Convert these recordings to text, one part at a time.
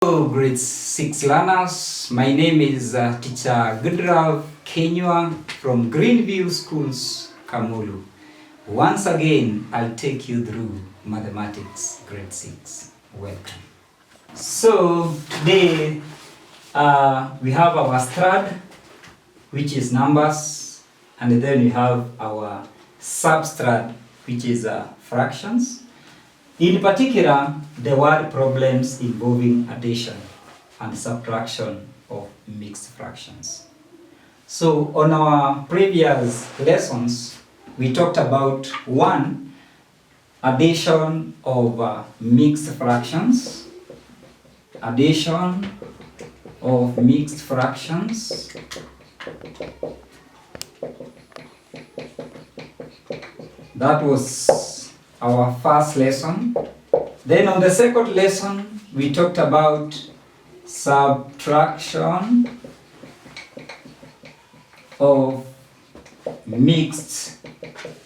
Hello, grade 6 learners. My name is teacher Gidraph Kenywa from Greenview Schools, Kamulu. Once again, I'll take you through mathematics, grade 6. Welcome. So today we have our strad, which is numbers, and then we have our substrad, which is fractions. In particular, the word problems involving addition and subtraction of mixed fractions. So on our previous lessons, we talked about one, addition of mixed fractions, addition of mixed fractions, that was our first lesson. Then on the second lesson, we talked about subtraction of mixed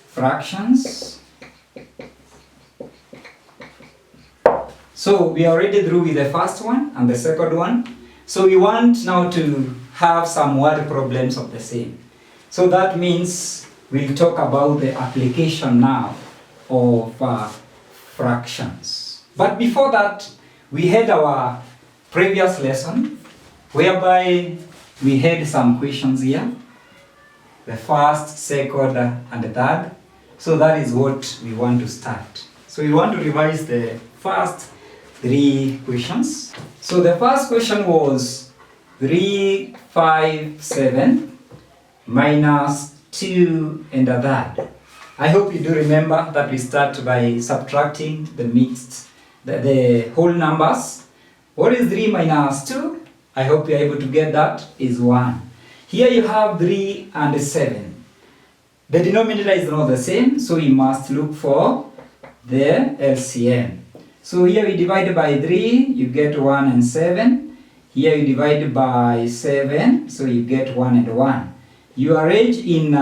fractions. So we are already through with the first one and the second one. So we want now to have some word problems of the same. So that means we'll talk about the application now of fractions. But before that, we had our previous lesson whereby we had some questions here, the first, second, and the third. So that is what we want to start. So we want to revise the first three questions. So the first question was 357 minus 2 and a third. I hope you do remember that we start by subtracting the whole numbers. What is 3 minus 2? I hope you're able to get that, is 1. Here you have 3 and 7. The denominator is not the same, so we must look for the LCM. So here we divide by 3, you get 1 and 7. Here you divide by 7, so you get 1 and 1. You arrange in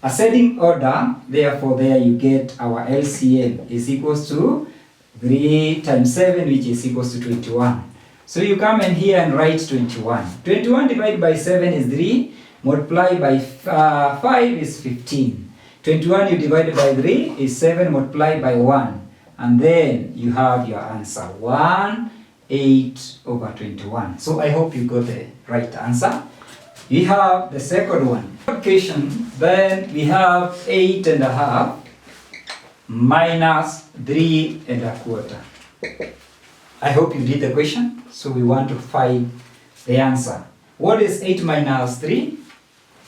ascending order, therefore there you get our LCM is equals to 3 times 7, which is equals to 21. So you come in here and write 21. 21 divided by 7 is 3, multiplied by 5 is 15. 21 you divide by 3 is 7 multiplied by 1. And then you have your answer, 1/8/21. So I hope you got the right answer. We have the second one. Question, then we have 8.5 minus 3.25. I hope you did the question. So we want to find the answer. What is 8 minus 3?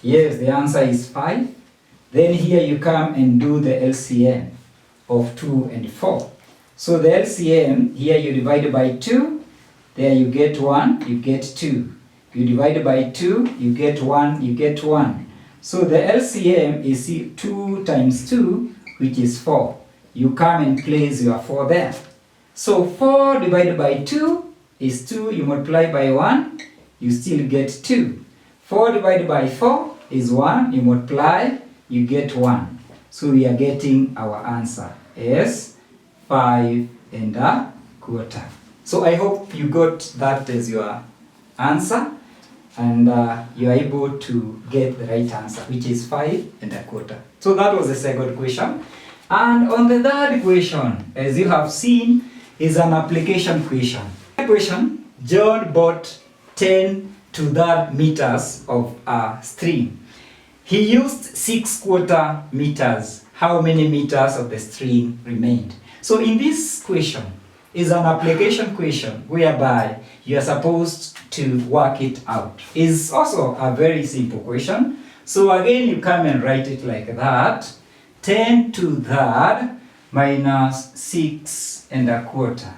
Yes, the answer is 5. Then here you come and do the LCM of 2 and 4. So the LCM, here you divide by 2. There you get 1, you get 2. You divide by 2, you get 1, you get 1. So the LCM is 2 times 2, which is 4. You come and place your 4 there. So 4 divided by 2 is 2, you multiply by 1, you still get 2. 4 divided by 4 is 1, you multiply, you get 1. So we are getting our answer is 5.25. So I hope you got that as your answer. And you are able to get the right answer, which is 5.25. So that was the second question. And on the third question, as you have seen, is an application question. The question, John bought 10 2/3 meters of a string. He used 6/4 meters. How many meters of the string remained? So in this question is an application question whereby you are supposed to work it out. It's also a very simple question. So again, you come and write it like that. 10 2/3 minus 6.25.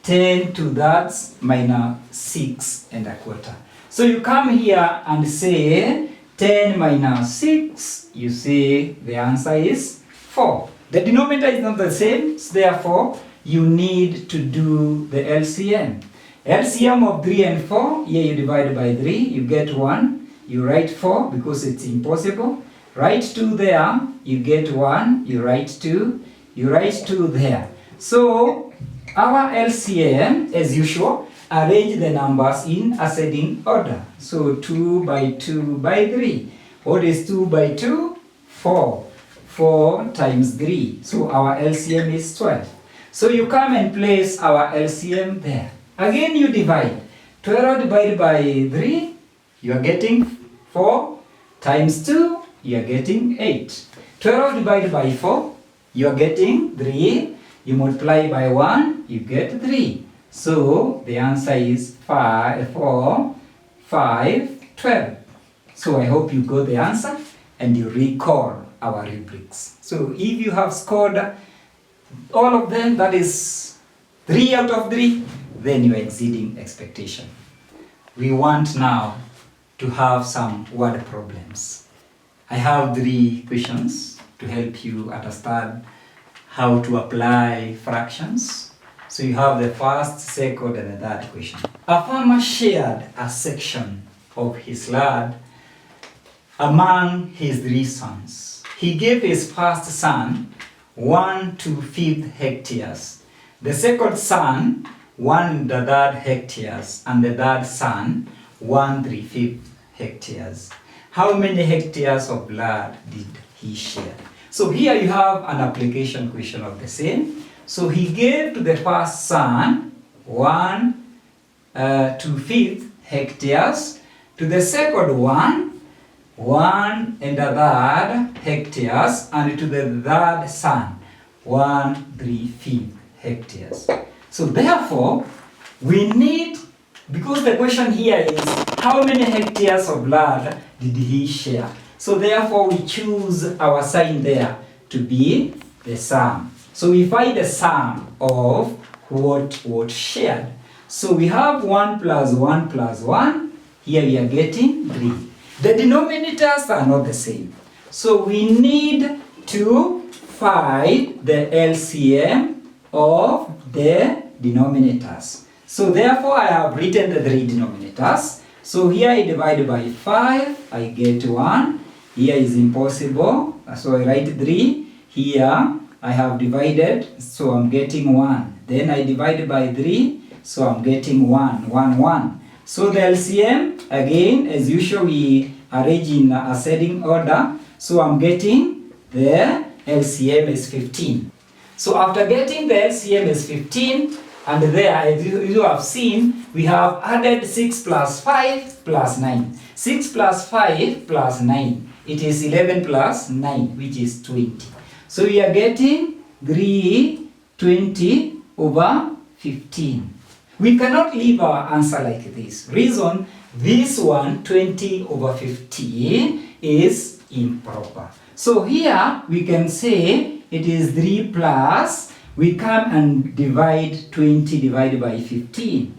10 2/3 minus 6.25. So you come here and say 10 minus 6, you say the answer is 4. The denominator is not the same, so therefore you need to do the LCM. LCM of 3 and 4, here you divide by 3, you get 1. You write 4 because it's impossible. Write 2 there, you get 1. You write 2, you write 2 there. So our LCM, as usual, arrange the numbers in ascending order. So 2 by 2 by 3. What is 2 by 2? 4. 4 times 3. So our LCM is 12. So you come and place our LCM there. Again you divide. 12 divided by 3, you are getting 4 times 2, you are getting 8. 12 divided by 4, you are getting 3. You multiply by 1, you get 3. So the answer is 5, 4, 5, 12. So I hope you got the answer and you recall our rubrics. So if you have scored all of them, that is 3 out of 3, then you are exceeding expectation. We want now to have some word problems. I have 3 questions to help you understand how to apply fractions. So you have the first, second, and the third question. A farmer shared a section of his land among his 3 sons. He gave his first son 1/5 hectares, the second son 1/3 hectares, and the third son 1/3 hectares. How many hectares of land did he share? So here you have an application question of the same. So he gave to the first son 1/5 hectares, to the second one 1/3 hectares, and to the third son 1/3 hectares. So therefore, we need, because the question here is how many hectares of land did he share? So therefore we choose our sign there to be the sum. So we find the sum of what shared. So we have 1 plus 1 plus 1. Here we are getting 3. The denominators are not the same. So we need to find the LCM of the denominators. So therefore I have written the 3 denominators. So here I divide by 5, I get 1. Here is impossible, so I write 3. Here I have divided, so I'm getting 1. Then I divide by 3, so I'm getting 1, 1, 1. So the LCM, again, as usual, we arrange in ascending order. So I'm getting the LCM is 15. So after getting the LCM is 15, and there, as you have seen, we have added 6 plus 5 plus 9. 6 plus 5 plus 9. It is 11 plus 9, which is 20. So we are getting 320 over 15. We cannot leave our answer like this. Reason, this one, 20 over 15, is improper. So here we can say it is 3 plus, we come and divide 20 divided by 15.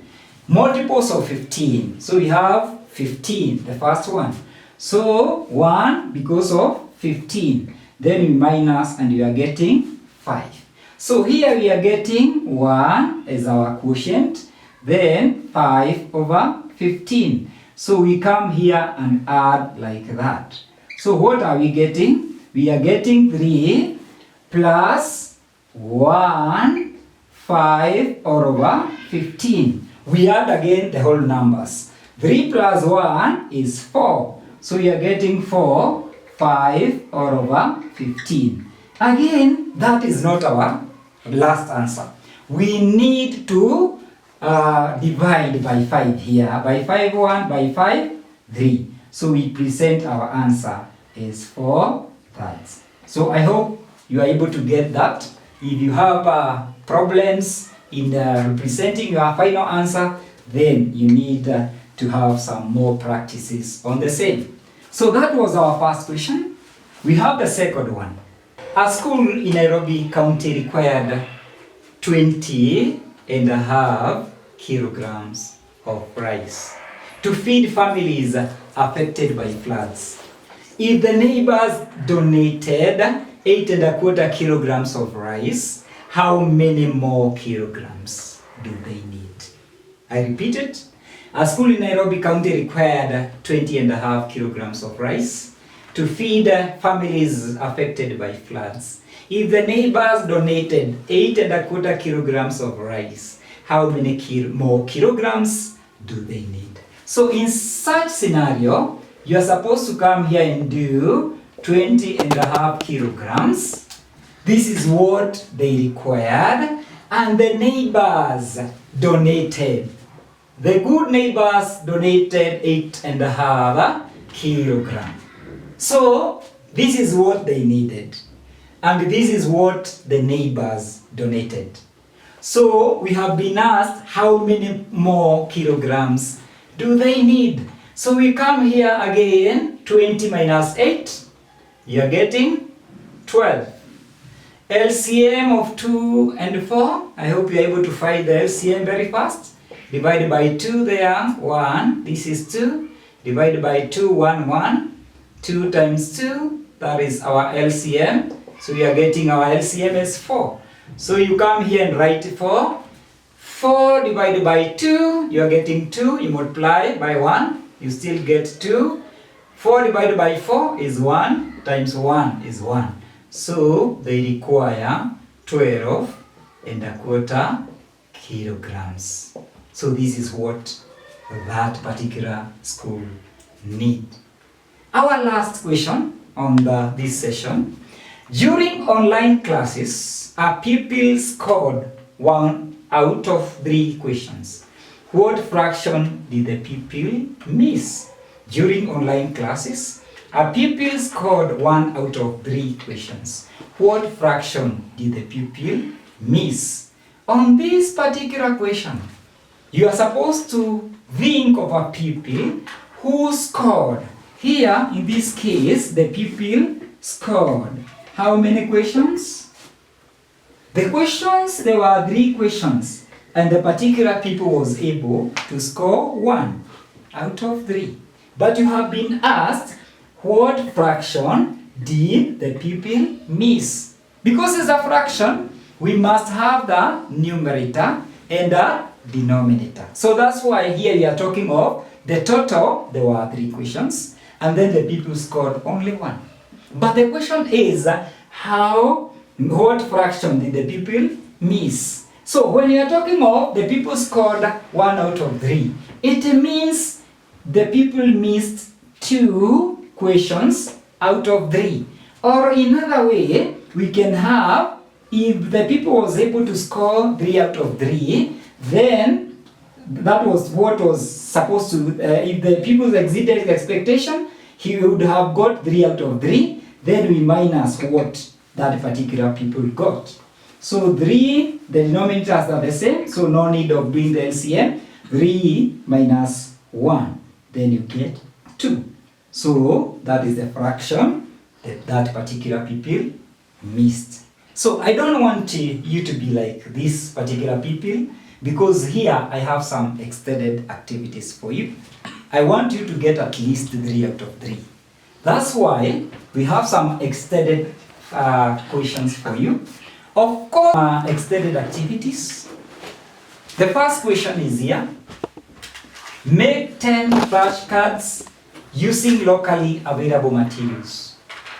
Multiples of 15. So we have 15, the first one. So 1 because of 15. Then we minus and we are getting 5. So here we are getting 1 as our quotient. Then 5 over 15. So we come here and add like that. So what are we getting? We are getting 3 plus 1, 5 all over 15. We add again the whole numbers. 3 plus 1 is 4. So we are getting 4, 5 all over 15. Again, that is not our last answer. We need to divide by 5 here. By 5, 1, by 5, 3. So we present our answer as 4 thirds. So I hope you are able to get that. If you have problems in representing your final answer, then you need to have some more practices on the same. So that was our first question. We have the second one. A school in Nairobi County required 20.5 kilograms of rice to feed families affected by floods. If the neighbors donated 8.25 kilograms of rice, how many more kilograms do they need? I repeat it. A school in Nairobi County required 20.5 kilograms of rice to feed families affected by floods. If the neighbors donated 8.25 kilograms of rice, how many more kilograms do they need. So in such scenario, you are supposed to come here and do 20.5 kilograms. This is what they required, and the neighbors donated. The good neighbors donated 8.5 kilograms. So this is what they needed, and this is what the neighbors donated. So we have been asked how many more kilograms do they need. So we come here again, 20 minus 8, you are getting 12. LCM of 2 and 4, I hope you are able to find the LCM very fast. Divided by 2 there, 1, this is 2. Divided by 2, 1, 1. 2 times 2, that is our LCM. So we are getting our LCM as 4. So you come here and write 4. 4 divided by 2, you are getting 2. You multiply by 1, you still get 2. 4 divided by 4 is 1, times 1 is 1. So they require 12.25 kilograms. So this is what that particular school need. Our last question on this session. During online classes, a pupil scored 1 out of 3 questions. What fraction did the pupil miss? During online classes, a pupil scored 1 out of 3 questions. What fraction did the pupil miss? On this particular question, you are supposed to think of a pupil who scored. Here, in this case, the pupil scored how many questions? The questions, there were 3 questions, and the particular pupil was able to score 1 out of 3. But you have been asked, what fraction did the pupil miss? Because it's a fraction, we must have the numerator and the denominator. So that's why here we are talking of the total, there were 3 questions, and then the pupil scored only 1. But the question is, what fraction did the pupil miss? So when you are talking of the pupil scored 1 out of 3, it means the pupil missed 2 questions out of 3. Or in another way, we can have, if the pupil was able to score 3 out of 3, then that was what was supposed to, if the pupil exceeded expectation, he would have got 3 out of 3. Then we minus what that particular pupil got. So 3, the denominators are the same, so no need of doing the LCM. 3 minus 1, then you get 2. So that is the fraction that that particular pupil missed. So I don't want you to be like this particular pupil, because here I have some extended activities for you. I want you to get at least 3 out of 3. That's why we have some extended questions for you. Of course, extended activities. The first question is here. Make 10 flashcards using locally available materials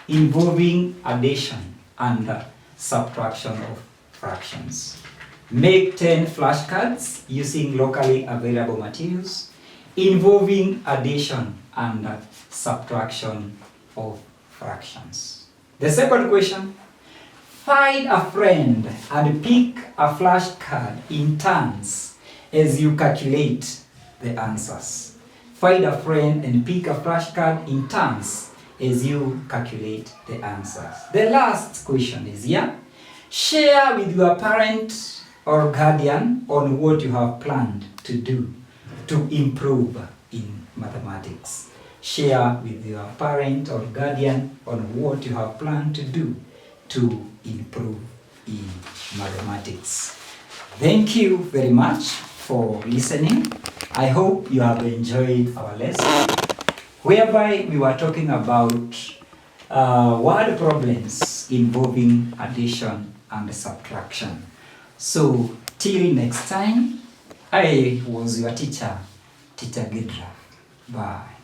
involving addition and subtraction of fractions. Make 10 flashcards using locally available materials involving addition and subtraction of fractions. The second question, find a friend and pick a flashcard in turns as you calculate the answers. Find a friend and pick a flashcard in turns as you calculate the answers. The last question is here. Share with your parent or guardian on what you have planned to do to improve in mathematics. Share with your parent or guardian on what you have planned to do to improve in mathematics. Thank you very much for listening. I hope you have enjoyed our lesson, whereby we were talking about word problems involving addition and subtraction. So, till next time, I was your teacher, Teacher Gidraph. Bye.